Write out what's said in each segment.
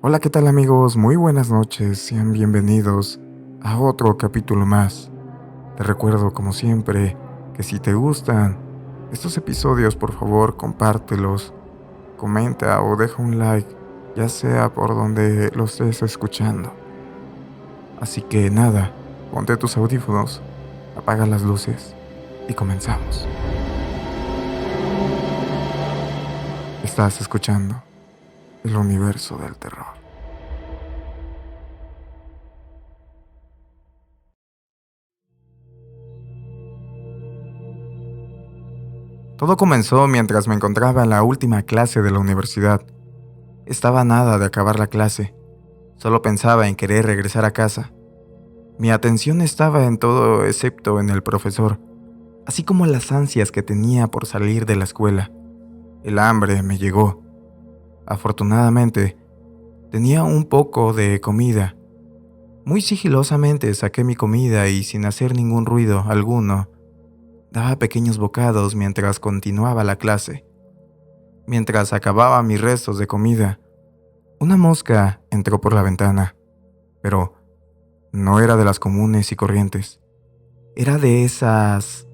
Hola, ¿qué tal amigos? Muy buenas noches, sean bienvenidos a otro capítulo más. Te recuerdo, como siempre, que si te gustan estos episodios, por favor, compártelos, comenta o deja un like, ya sea por donde lo estés escuchando. Así que nada, ponte tus audífonos, apaga las luces y comenzamos. Estás escuchando el universo del terror. Todo comenzó mientras me encontraba en la última clase de la universidad. Estaba a nada de acabar la clase. Solo pensaba en querer regresar a casa. Mi atención estaba en todo excepto en el profesor, así como las ansias que tenía por salir de la escuela. El hambre me llegó. Afortunadamente, tenía un poco de comida. Muy sigilosamente saqué mi comida y sin hacer ningún ruido alguno, daba pequeños bocados mientras continuaba la clase. Mientras acababa mis restos de comida, una mosca entró por la ventana, pero no era de las comunes y corrientes. Era de esas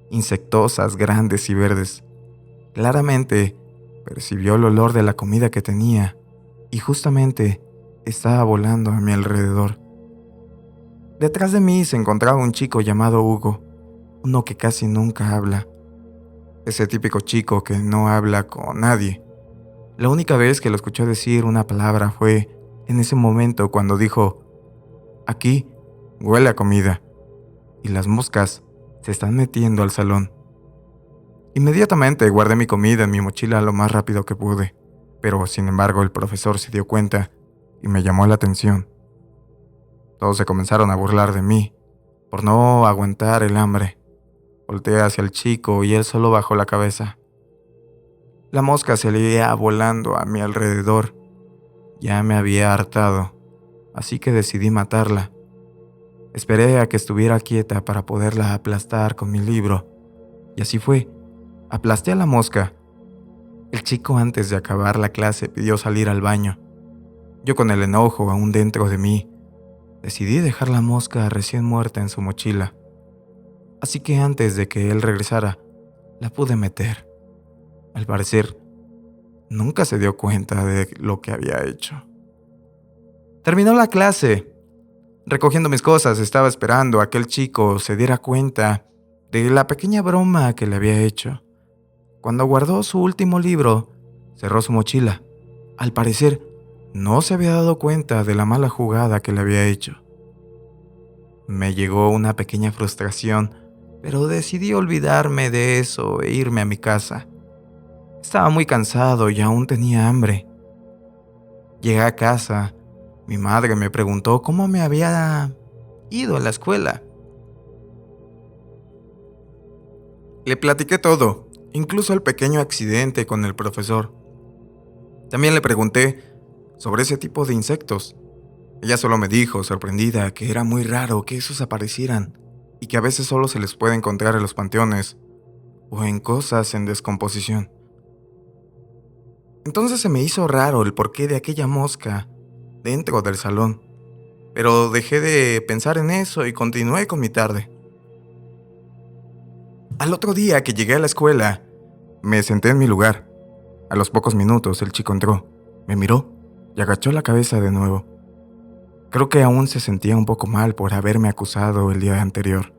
insectosas grandes y verdes. Claramente percibió el olor de la comida que tenía y justamente estaba volando a mi alrededor. Detrás de mí se encontraba un chico llamado Hugo, uno que casi nunca habla. Ese típico chico que no habla con nadie. La única vez que lo escuché decir una palabra fue en ese momento cuando dijo: "Aquí huele a comida y las moscas se están metiendo al salón". Inmediatamente guardé mi comida en mi mochila lo más rápido que pude, pero sin embargo el profesor se dio cuenta y me llamó la atención. Todos se comenzaron a burlar de mí por no aguantar el hambre. Volteé hacia el chico y él solo bajó la cabeza. La mosca seguía volando a mi alrededor. Ya me había hartado, así que decidí matarla. Esperé a que estuviera quieta para poderla aplastar con mi libro, y así fue. Aplasté a la mosca. El chico, antes de acabar la clase, pidió salir al baño. Yo, con el enojo aún dentro de mí, decidí dejar la mosca recién muerta en su mochila. Así que antes de que él regresara, la pude meter. Al parecer, nunca se dio cuenta de lo que había hecho. Terminó la clase. Recogiendo mis cosas, estaba esperando a que el chico se diera cuenta de la pequeña broma que le había hecho. Cuando guardó su último libro, cerró su mochila. Al parecer, no se había dado cuenta de la mala jugada que le había hecho. Me llegó una pequeña frustración, pero decidí olvidarme de eso e irme a mi casa. Estaba muy cansado y aún tenía hambre. Llegué a casa. Mi madre me preguntó cómo me había ido en la escuela. Le platiqué todo, incluso el pequeño accidente con el profesor. También le pregunté sobre ese tipo de insectos. Ella solo me dijo, sorprendida, que era muy raro que esos aparecieran y que a veces solo se les puede encontrar en los panteones o en cosas en descomposición. Entonces se me hizo raro el porqué de aquella mosca dentro del salón, pero dejé de pensar en eso y continué con mi tarde. Al otro día que llegué a la escuela, me senté en mi lugar. A los pocos minutos el chico entró, me miró y agachó la cabeza de nuevo. Creo que aún se sentía un poco mal por haberme acusado el día anterior.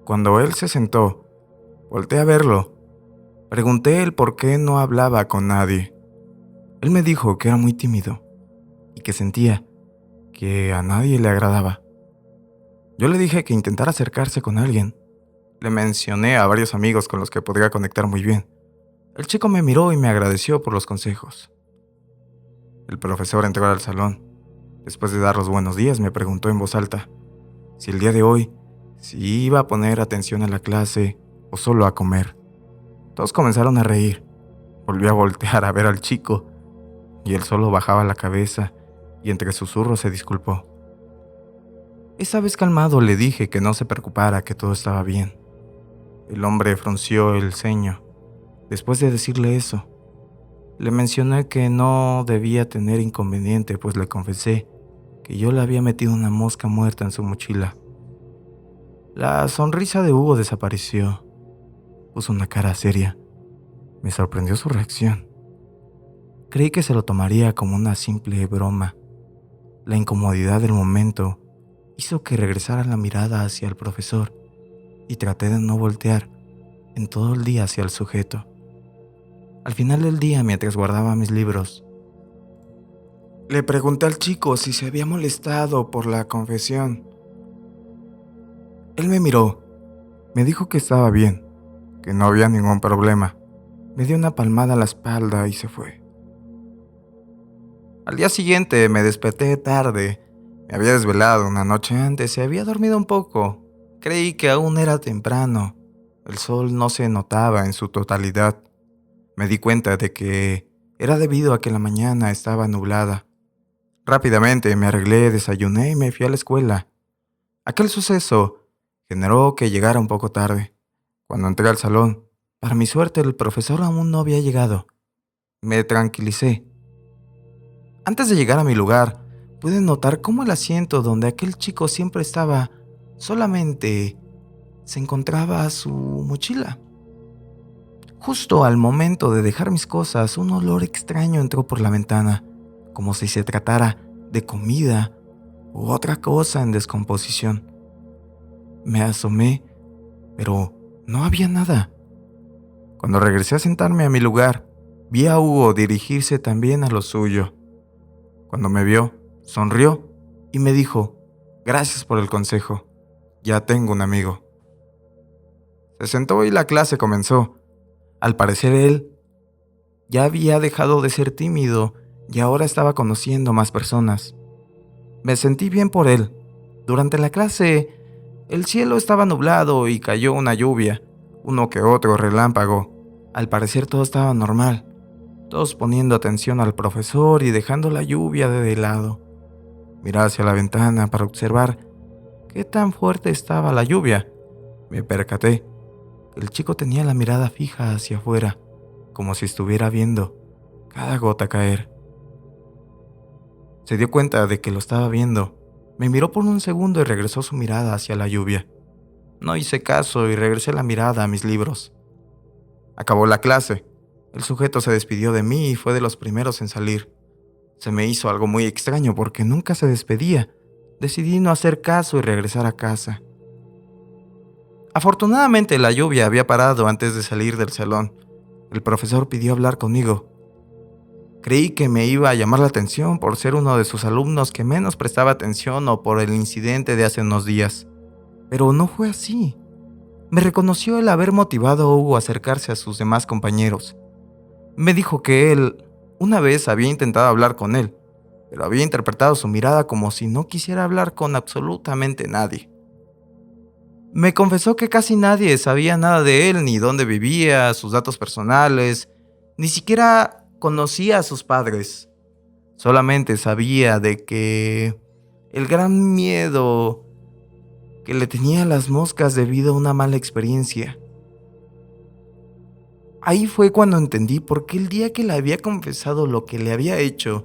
Cuando él se sentó, volteé a verlo. Pregunté el por qué no hablaba con nadie. Él me dijo que era muy tímido y que sentía que a nadie le agradaba. Yo le dije que intentara acercarse con alguien. Le mencioné a varios amigos con los que podría conectar muy bien. El chico me miró y me agradeció por los consejos. El profesor entró al salón. Después de dar los buenos días, me preguntó en voz alta si el día de hoy si iba a poner atención a la clase o solo a comer. Todos comenzaron a reír. Volví a voltear a ver al chico y él solo bajaba la cabeza y entre susurros se disculpó. Esa vez calmado le dije que no se preocupara, que todo estaba bien. El hombre frunció el ceño después de decirle eso. Le mencioné que no debía tener inconveniente, pues le confesé que yo le había metido una mosca muerta en su mochila. La sonrisa de Hugo desapareció. Puso una cara seria. Me sorprendió su reacción. Creí que se lo tomaría como una simple broma. La incomodidad del momento hizo que regresara la mirada hacia el profesor y traté de no voltear en todo el día hacia el sujeto. Al final del día, mientras guardaba mis libros, le pregunté al chico si se había molestado por la confesión. Él me miró, me dijo que estaba bien, que no había ningún problema. Me dio una palmada a la espalda y se fue. Al día siguiente me desperté tarde. Me había desvelado una noche antes y había dormido un poco. Creí que aún era temprano. El sol no se notaba en su totalidad. Me di cuenta de que era debido a que la mañana estaba nublada. Rápidamente me arreglé, desayuné y me fui a la escuela. Aquel suceso generó que llegara un poco tarde. Cuando entré al salón, para mi suerte el profesor aún no había llegado. Me tranquilicé. Antes de llegar a mi lugar, pude notar cómo el asiento donde aquel chico siempre estaba solamente se encontraba su mochila. Justo al momento de dejar mis cosas, un olor extraño entró por la ventana, como si se tratara de comida u otra cosa en descomposición. Me asomé, pero no había nada. Cuando regresé a sentarme a mi lugar, vi a Hugo dirigirse también a lo suyo. Cuando me vio, sonrió y me dijo: «Gracias por el consejo, ya tengo un amigo». Se sentó y la clase comenzó. Al parecer él ya había dejado de ser tímido y ahora estaba conociendo más personas. Me sentí bien por él. Durante la clase, el cielo estaba nublado y cayó una lluvia, uno que otro relámpago. Al parecer todo estaba normal, todos poniendo atención al profesor y dejando la lluvia de lado. Miré hacia la ventana para observar qué tan fuerte estaba la lluvia. Me percaté que el chico tenía la mirada fija hacia afuera, como si estuviera viendo cada gota caer. Se dio cuenta de que lo estaba viendo. Me miró por un segundo y regresó su mirada hacia la lluvia. No hice caso y regresé la mirada a mis libros. Acabó la clase. El sujeto se despidió de mí y fue de los primeros en salir. Se me hizo algo muy extraño porque nunca se despedía. Decidí no hacer caso y regresar a casa. Afortunadamente la lluvia había parado antes de salir del salón. El profesor pidió hablar conmigo. Creí que me iba a llamar la atención por ser uno de sus alumnos que menos prestaba atención o por el incidente de hace unos días. Pero no fue así. Me reconoció el haber motivado a Hugo a acercarse a sus demás compañeros. Me dijo que él una vez había intentado hablar con él, pero había interpretado su mirada como si no quisiera hablar con absolutamente nadie. Me confesó que casi nadie sabía nada de él, ni dónde vivía, sus datos personales, ni siquiera conocía a sus padres. Solamente sabía de que el gran miedo que le tenía a las moscas debido a una mala experiencia. Ahí fue cuando entendí por qué el día que le había confesado lo que le había hecho,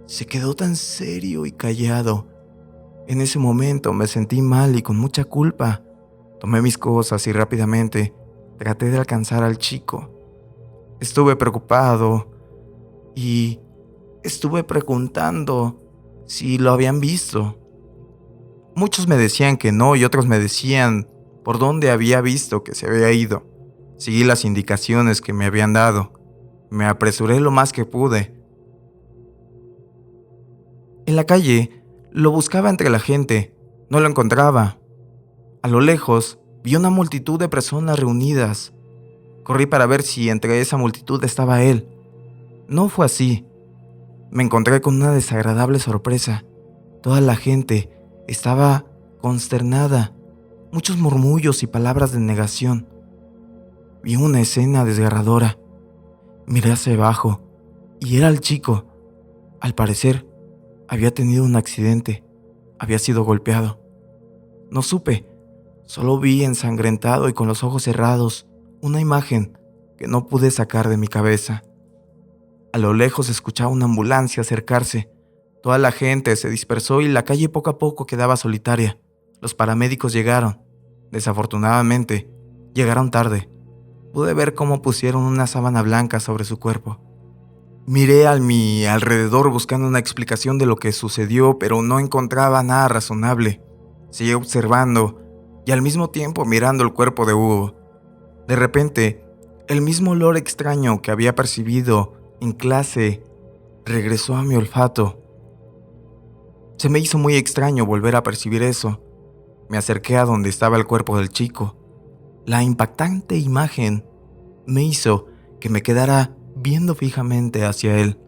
se quedó tan serio y callado. En ese momento me sentí mal y con mucha culpa. Tomé mis cosas y rápidamente traté de alcanzar al chico. Estuve preocupado y estuve preguntando si lo habían visto. Muchos me decían que no y otros me decían por dónde había visto que se había ido. Seguí las indicaciones que me habían dado. Me apresuré lo más que pude. En la calle lo buscaba entre la gente. No lo encontraba. A lo lejos vi una multitud de personas reunidas. Corrí para ver si entre esa multitud estaba él. No fue así. Me encontré con una desagradable sorpresa. Toda la gente estaba consternada. Muchos murmullos y palabras de negación. Vi una escena desgarradora. Miré hacia abajo y era el chico. Al parecer, había tenido un accidente. Había sido golpeado. No supe. Solo vi ensangrentado y con los ojos cerrados una imagen que no pude sacar de mi cabeza. A lo lejos se escuchaba una ambulancia acercarse. Toda la gente se dispersó y la calle poco a poco quedaba solitaria. Los paramédicos llegaron. Desafortunadamente, llegaron tarde. Pude ver cómo pusieron una sábana blanca sobre su cuerpo. Miré a mi alrededor buscando una explicación de lo que sucedió, pero no encontraba nada razonable. Seguí observando y al mismo tiempo mirando el cuerpo de Hugo. De repente, el mismo olor extraño que había percibido en clase regresó a mi olfato. Se me hizo muy extraño volver a percibir eso. Me acerqué a donde estaba el cuerpo del chico. La impactante imagen me hizo que me quedara viendo fijamente hacia él.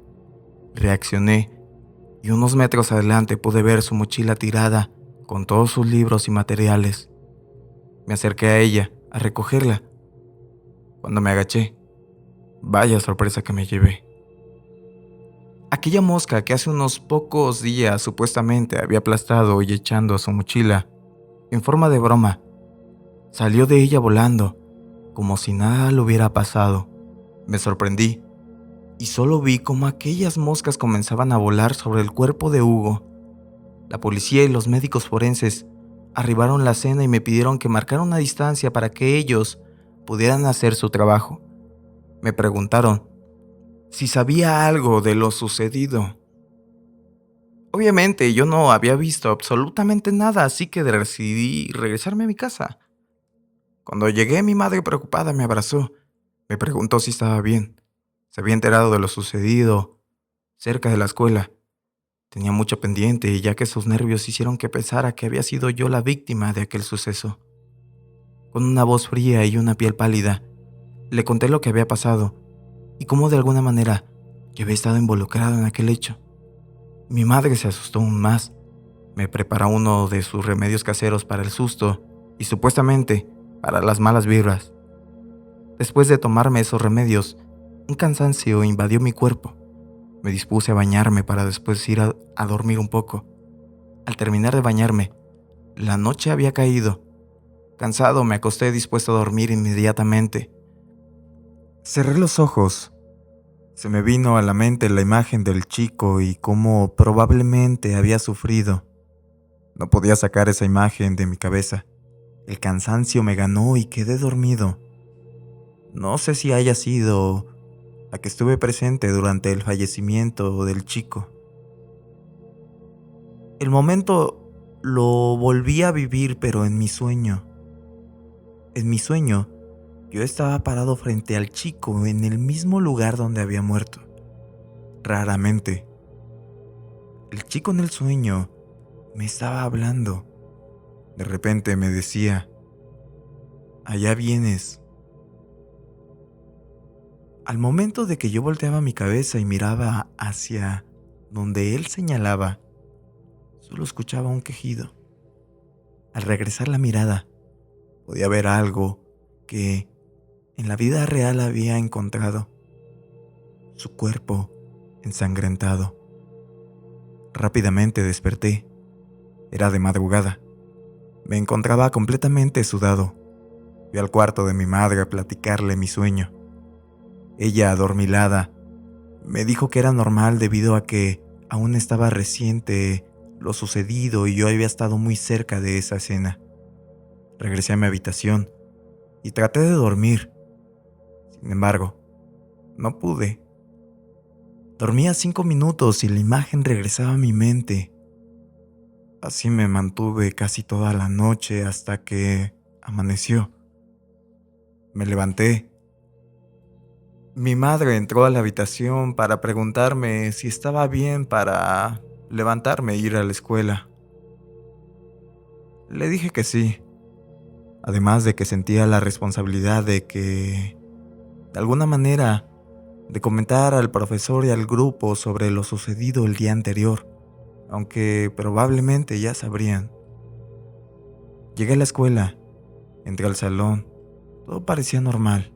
Reaccioné y unos metros adelante pude ver su mochila tirada con todos sus libros y materiales. Me acerqué a ella a recogerla. Cuando me agaché, vaya sorpresa que me llevé. Aquella mosca que hace unos pocos días supuestamente había aplastado y echando a su mochila, en forma de broma, salió de ella volando, como si nada le hubiera pasado. Me sorprendí y solo vi cómo aquellas moscas comenzaban a volar sobre el cuerpo de Hugo. La policía y los médicos forenses arribaron a la escena y me pidieron que marcara una distancia para que ellos pudieran hacer su trabajo. Me preguntaron si sabía algo de lo sucedido. Obviamente yo no había visto absolutamente nada, así que decidí regresarme a mi casa. Cuando llegué, mi madre preocupada me abrazó. Me preguntó si estaba bien. Se había enterado de lo sucedido cerca de la escuela. Tenía mucho pendiente, ya que sus nervios hicieron que pensara que había sido yo la víctima de aquel suceso. Con una voz fría y una piel pálida, le conté lo que había pasado y cómo de alguna manera yo había estado involucrado en aquel hecho. Mi madre se asustó aún más. Me preparó uno de sus remedios caseros para el susto y supuestamente para las malas vibras. Después de tomarme esos remedios, un cansancio invadió mi cuerpo. Me dispuse a bañarme para después ir a dormir un poco. Al terminar de bañarme, la noche había caído. Cansado, me acosté dispuesto a dormir inmediatamente. Cerré los ojos. Se me vino a la mente la imagen del chico y cómo probablemente había sufrido. No podía sacar esa imagen de mi cabeza. El cansancio me ganó y quedé dormido. No sé si haya sido a que estuve presente durante el fallecimiento del chico. El momento lo volví a vivir, pero en mi sueño. En mi sueño, yo estaba parado frente al chico en el mismo lugar donde había muerto. Raramente, el chico en el sueño me estaba hablando. De repente me decía, allá vienes. Al momento de que yo volteaba mi cabeza y miraba hacia donde él señalaba, solo escuchaba un quejido. Al regresar la mirada, podía ver algo que en la vida real había encontrado. Su cuerpo ensangrentado. Rápidamente desperté. Era de madrugada. Me encontraba completamente sudado. Fui al cuarto de mi madre a platicarle mi sueño. Ella, adormilada, me dijo que era normal debido a que aún estaba reciente lo sucedido y yo había estado muy cerca de esa escena. Regresé a mi habitación y traté de dormir. Sin embargo, no pude. Dormía 5 minutos y la imagen regresaba a mi mente. Así me mantuve casi toda la noche hasta que amaneció. Me levanté. Mi madre entró a la habitación para preguntarme si estaba bien para levantarme e ir a la escuela. Le dije que sí, además de que sentía la responsabilidad de que, de alguna manera, de comentar al profesor y al grupo sobre lo sucedido el día anterior, aunque probablemente ya sabrían. Llegué a la escuela, entré al salón, todo parecía normal.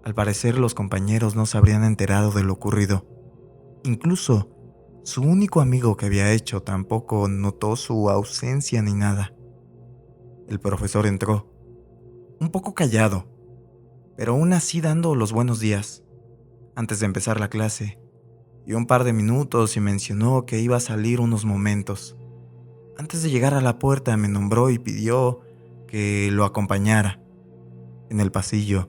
Al parecer los compañeros no se habrían enterado de lo ocurrido. Incluso su único amigo que había hecho tampoco notó su ausencia ni nada. El profesor entró, un poco callado, pero aún así dando los buenos días. antes de empezar la clase, y un par de minutos y mencionó que iba a salir unos momentos. Antes de llegar a la puerta me nombró y pidió que lo acompañara. En el pasillo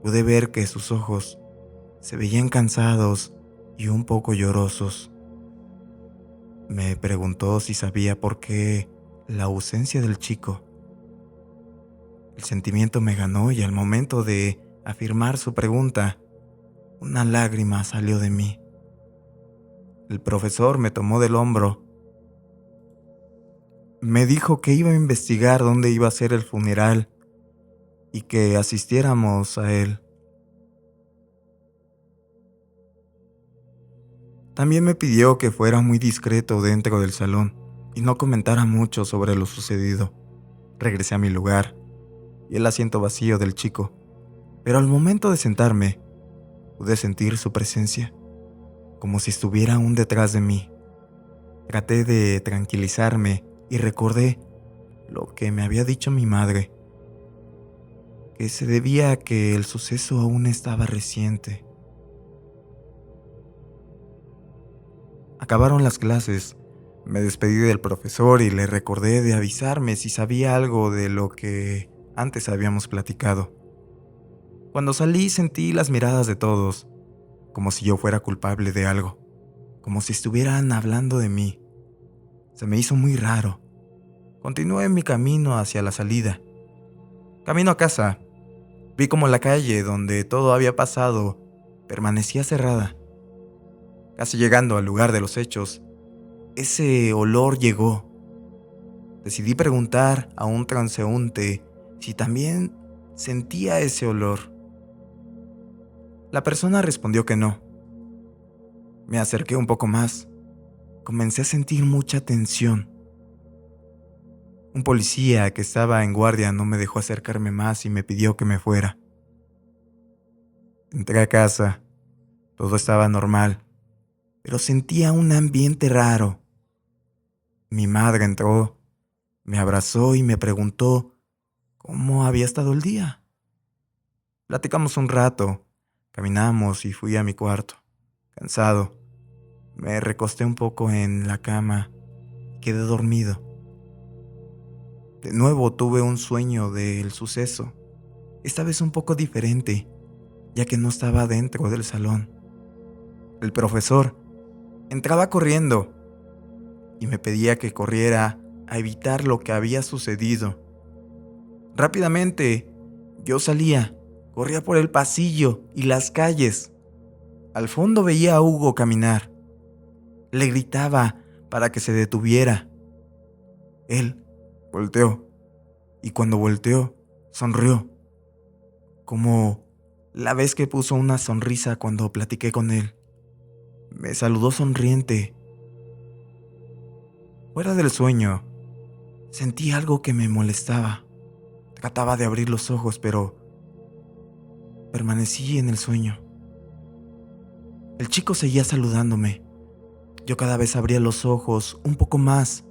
pude ver que sus ojos se veían cansados y un poco llorosos. Me preguntó si sabía por qué la ausencia del chico. El sentimiento me ganó y al momento de afirmar su pregunta, una lágrima salió de mí. El profesor me tomó del hombro. Me dijo que iba a investigar dónde iba a ser el funeral y que asistiéramos a él. También me pidió que fuera muy discreto dentro del salón y no comentara mucho sobre lo sucedido. Regresé a mi lugar y el asiento vacío del chico, pero al momento de sentarme, pude sentir su presencia, como si estuviera aún detrás de mí. Traté de tranquilizarme y recordé lo que me había dicho mi madre, que se debía a que el suceso aún estaba reciente. Acabaron las clases, me despedí del profesor y le recordé de avisarme si sabía algo de lo que antes habíamos platicado. Cuando salí sentí las miradas de todos, como si yo fuera culpable de algo, como si estuvieran hablando de mí. Se me hizo muy raro. Continué mi camino hacia la salida. Camino a casa, vi como la calle donde todo había pasado permanecía cerrada. Casi llegando al lugar de los hechos, ese olor llegó. Decidí preguntar a un transeúnte si también sentía ese olor. La persona respondió que no. Me acerqué un poco más. Comencé a sentir mucha tensión. Un policía que estaba en guardia no me dejó acercarme más y me pidió que me fuera. Entré a casa. Todo estaba normal, pero sentía un ambiente raro. Mi madre entró, me abrazó y me preguntó cómo había estado el día. Platicamos un rato, caminamos y fui a mi cuarto. Cansado, me recosté un poco en la cama y quedé dormido. De nuevo tuve un sueño del suceso, esta vez un poco diferente, ya que no estaba dentro del salón. El profesor entraba corriendo y me pedía que corriera a evitar lo que había sucedido. Rápidamente, yo salía, corría por el pasillo y las calles. Al fondo veía a Hugo caminar. Le gritaba para que se detuviera. Él volteó y cuando volteó, sonrió, como la vez que puso una sonrisa cuando platiqué con él. Me saludó sonriente. Fuera del sueño, sentí algo que me molestaba. Trataba de abrir los ojos, pero permanecí en el sueño. El chico seguía saludándome. Yo cada vez abría los ojos un poco más,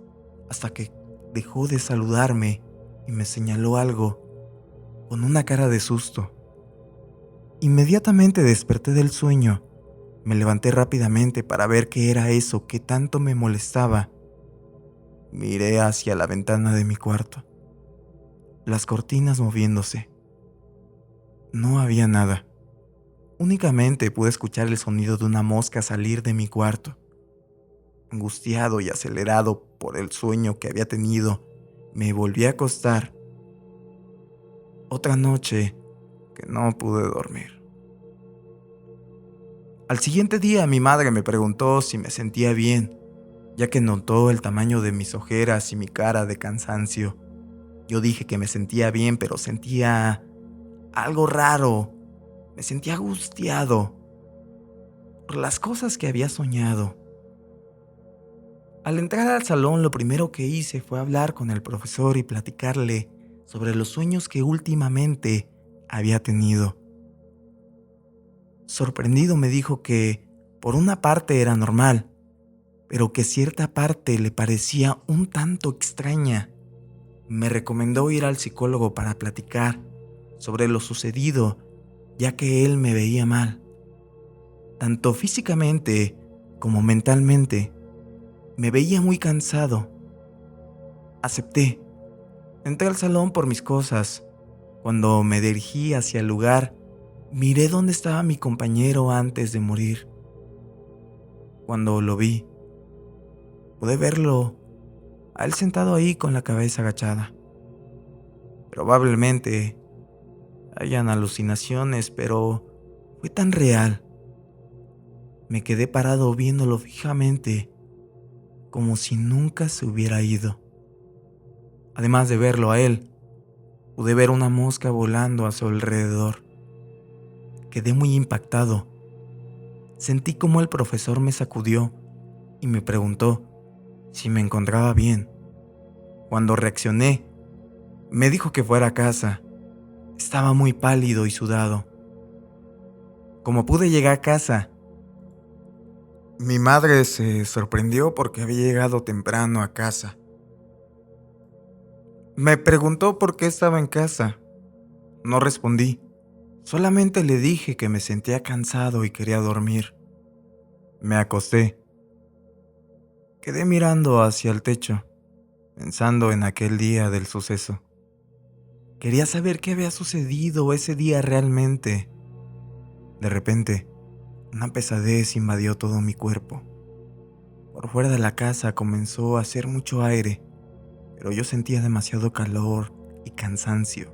hasta que dejó de saludarme y me señaló algo con una cara de susto. Inmediatamente desperté del sueño. Me levanté rápidamente para ver qué era eso que tanto me molestaba. Miré hacia la ventana de mi cuarto. Las cortinas moviéndose. No había nada. Únicamente pude escuchar el sonido de una mosca salir de mi cuarto. Angustiado y acelerado por el sueño que había tenido, me volví a acostar. Otra noche que no pude dormir. Al siguiente día mi madre me preguntó si me sentía bien, ya que notó el tamaño de mis ojeras y mi cara de cansancio. Yo dije que me sentía bien, pero sentía algo raro. Me sentía angustiado por las cosas que había soñado. Al entrar al salón, lo primero que hice fue hablar con el profesor y platicarle sobre los sueños que últimamente había tenido. Sorprendido me dijo que, por una parte era normal, pero que cierta parte le parecía un tanto extraña. Me recomendó ir al psicólogo para platicar sobre lo sucedido, ya que él me veía mal. Tanto físicamente como mentalmente, me veía muy cansado. Acepté. Entré al salón por mis cosas. Cuando me dirigí hacia el lugar, miré dónde estaba mi compañero antes de morir. Cuando lo vi, pude verlo, a él sentado ahí con la cabeza agachada. Probablemente hayan alucinaciones, pero fue tan real. Me quedé parado viéndolo fijamente, como si nunca se hubiera ido. Además de verlo a él, pude ver una mosca volando a su alrededor. Quedé muy impactado. Sentí como el profesor me sacudió y me preguntó si me encontraba bien. Cuando reaccioné, me dijo que fuera a casa. Estaba muy pálido y sudado. Como pude llegar a casa, mi madre se sorprendió porque había llegado temprano a casa. Me preguntó por qué estaba en casa. No respondí. Solamente le dije que me sentía cansado y quería dormir. Me acosté. Quedé mirando hacia el techo, pensando en aquel día del suceso. Quería saber qué había sucedido ese día realmente. De repente, una pesadez invadió todo mi cuerpo. Por fuera de la casa comenzó a hacer mucho aire, pero yo sentía demasiado calor y cansancio.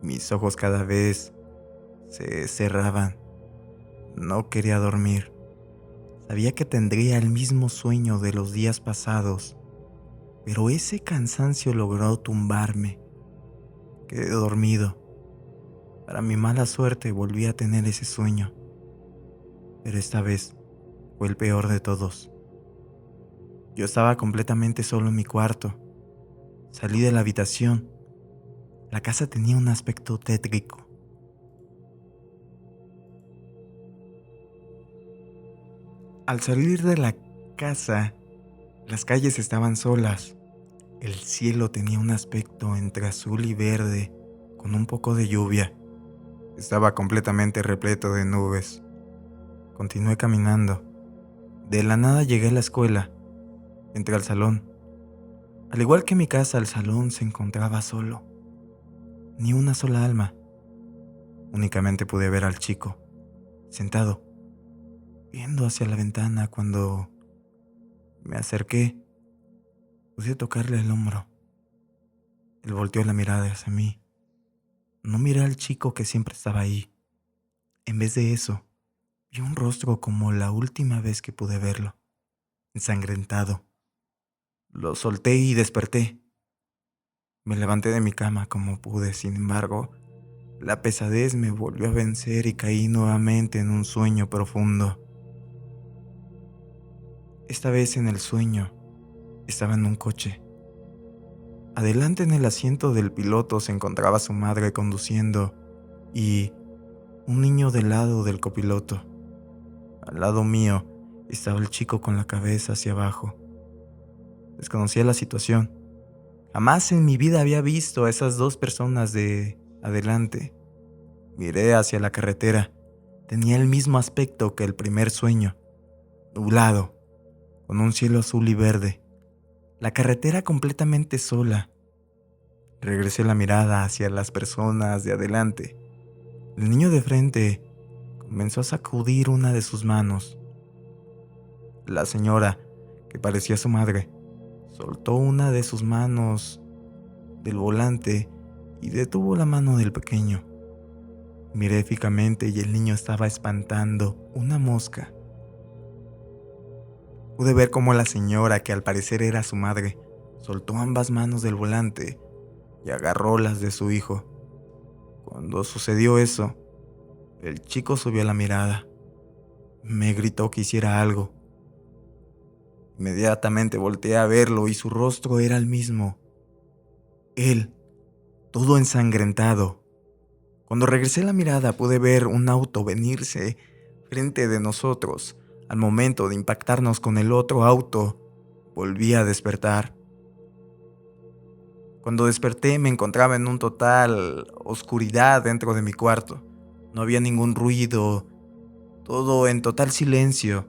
Mis ojos cada vez se cerraban. No quería dormir. Sabía que tendría el mismo sueño de los días pasados, pero ese cansancio logró tumbarme. Quedé dormido. Para mi mala suerte volví a tener ese sueño, pero esta vez fue el peor de todos. Yo estaba completamente solo en mi cuarto. Salí de la habitación. La casa tenía un aspecto tétrico. Al salir de la casa, las calles estaban solas. El cielo tenía un aspecto entre azul y verde, con un poco de lluvia. Estaba completamente repleto de nubes. Continué caminando. De la nada llegué a la escuela. Entré al salón. Al igual que mi casa, el salón se encontraba solo. Ni una sola alma. Únicamente pude ver al chico, sentado, viendo hacia la ventana. Cuando me acerqué, pude tocarle el hombro. Él volteó la mirada hacia mí. No miré al chico que siempre estaba ahí. En vez de eso, vi un rostro como la última vez que pude verlo, ensangrentado. Lo solté y desperté. Me levanté de mi cama como pude, sin embargo, la pesadez me volvió a vencer y caí nuevamente en un sueño profundo. Esta vez en el sueño, estaba en un coche. Adelante en el asiento del piloto se encontraba su madre conduciendo y un niño del lado del copiloto. Al lado mío estaba el chico con la cabeza hacia abajo. Desconocía la situación. Jamás en mi vida había visto a esas dos personas de adelante. Miré hacia la carretera. Tenía el mismo aspecto que el primer sueño. Nublado, con un cielo azul y verde. La carretera completamente sola. Regresé la mirada hacia las personas de adelante. El niño de frente comenzó a sacudir una de sus manos. La señora, que parecía su madre, soltó una de sus manos del volante y detuvo la mano del pequeño. Miré fijamente y el niño estaba espantando una mosca. Pude ver cómo la señora, que al parecer era su madre, soltó ambas manos del volante y agarró las de su hijo. Cuando sucedió eso, el chico subió la mirada. Me gritó que hiciera algo. Inmediatamente volteé a verlo y su rostro era el mismo. Él, todo ensangrentado. Cuando regresé la mirada pude ver un auto venirse frente de nosotros. Al momento de impactarnos con el otro auto, volví a despertar. Cuando desperté me encontraba en un total oscuridad dentro de mi cuarto. No había ningún ruido Todo en total silencio.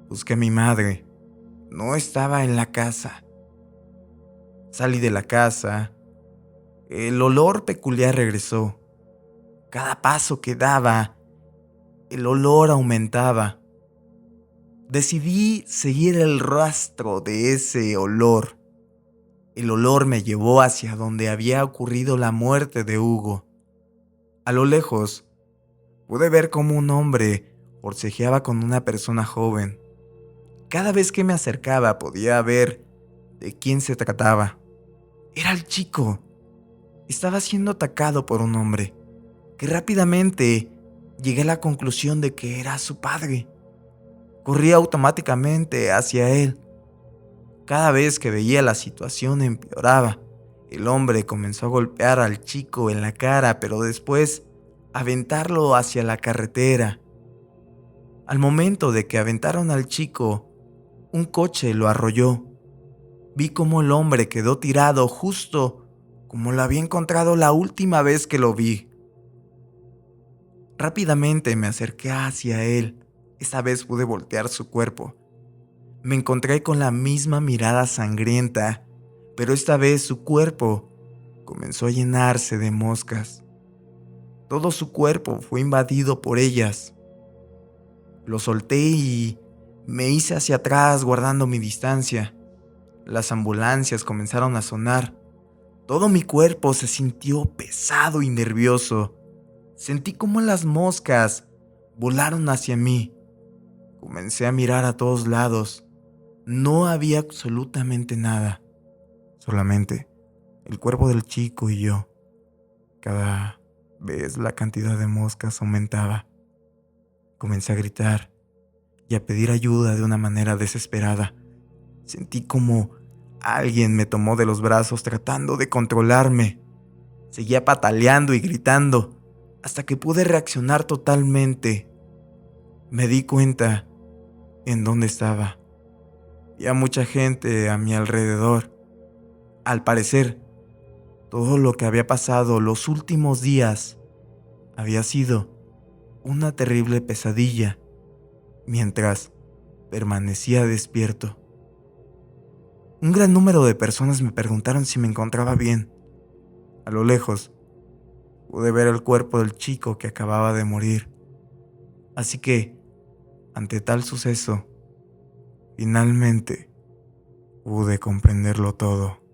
Busqué a mi madre. No estaba en la casa. Salí de la casa. El olor peculiar regresó. Cada paso que daba, el olor aumentaba. Decidí seguir el rastro de ese olor. El olor me llevó hacia donde había ocurrido la muerte de Hugo. A lo lejos, pude ver cómo un hombre forcejeaba con una persona joven. Cada vez que me acercaba podía ver de quién se trataba. Era el chico. Estaba siendo atacado por un hombre, que rápidamente llegué a la conclusión de que era su padre. Corrí automáticamente hacia él. Cada vez que veía la situación empeoraba. El hombre comenzó a golpear al chico en la cara, pero después aventarlo hacia la carretera. Al momento de que aventaron al chico, un coche lo arrolló. Vi cómo el hombre quedó tirado justo como lo había encontrado la última vez que lo vi. Rápidamente me acerqué hacia él. Esta vez pude voltear su cuerpo. Me encontré con la misma mirada sangrienta, pero esta vez su cuerpo comenzó a llenarse de moscas. Todo su cuerpo fue invadido por ellas. Lo solté y me hice hacia atrás guardando mi distancia. Las ambulancias comenzaron a sonar. Todo mi cuerpo se sintió pesado y nervioso. Sentí como las moscas volaron hacia mí. Comencé a mirar a todos lados. No había absolutamente nada. Solamente el cuerpo del chico y yo. Cada vez la cantidad de moscas aumentaba. Comencé a gritar y a pedir ayuda de una manera desesperada. Sentí como alguien me tomó de los brazos tratando de controlarme. Seguía pataleando y gritando hasta que pude reaccionar totalmente. Me di cuenta en dónde estaba. Había mucha gente a mi alrededor. Al parecer, todo lo que había pasado los últimos días había sido una terrible pesadilla mientras permanecía despierto. Un gran número de personas me preguntaron si me encontraba bien. A lo lejos, pude ver el cuerpo del chico que acababa de morir. Así que, ante tal suceso, finalmente pude comprenderlo todo.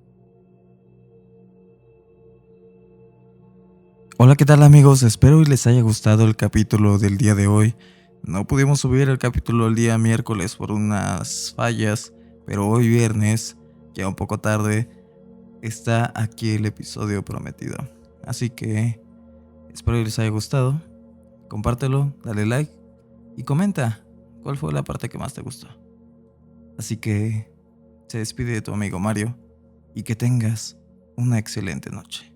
Hola, ¿qué tal amigos? Espero y les haya gustado el capítulo del día de hoy. No pudimos subir el capítulo el día miércoles por unas fallas, pero hoy viernes, ya un poco tarde, está aquí el episodio prometido. Así que espero y les haya gustado. Compártelo, dale like y comenta cuál fue la parte que más te gustó. Así que se despide de tu amigo Mario y que tengas una excelente noche.